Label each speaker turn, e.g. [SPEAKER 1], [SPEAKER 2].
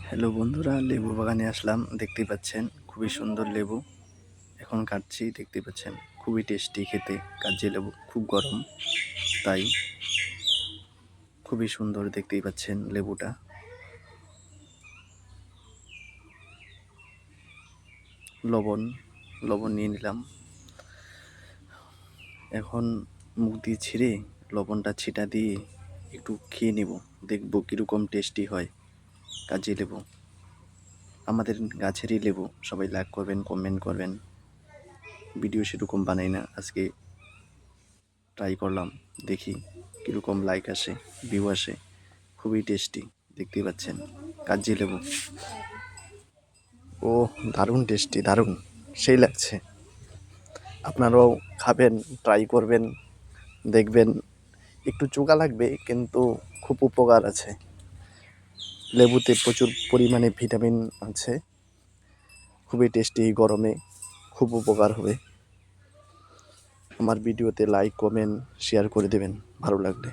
[SPEAKER 1] Hello বন্ধুরা, লেবু বাগানে আসলাম। দেখতেই পাচ্ছেন খুবই সুন্দর লেবু। এখন কাটছি, দেখতে পাচ্ছেন খুবই টেস্টি খেতে। কাগজি লেবু খুব গরম, তাই খুবই সুন্দর। দেখতেই পাচ্ছেন লেবুটা। লবণ লবণ নিয়ে নিলাম। এখন মুখ দিয়ে ছিঁড়ে লবণটা ছিটা দিয়ে একটু খেয়ে নেব, দেখবো কীরকম টেস্টি হয় কাগজি লেবু। আমাদের গাছেরই লেবু। সবাই লাইক করবেন, কমেন্ট করবেন। ভিডিও সেরকম বানাই না, আজকে ট্রাই করলাম, দেখি কীরকম লাইক আসে, ভিউ আসে। খুবই টেস্টি, দেখতেই পাচ্ছেন কাগজি লেবু। ও দারুণ টেস্টি, দারুণ, সেই লাগছে। আপনারাও খাবেন, ট্রাই করবেন, দেখবেন একটু চোকা লাগবে, কিন্তু খুব উপকার আছে। লেবুতে প্রচুর পরিমাণে ভিটামিন আছে। খুবই টেস্টি, গরমে খুব উপকার হবে। আমার ভিডিওতে লাইক, কমেন্ট, শেয়ার করে দেবেন ভালো লাগলে।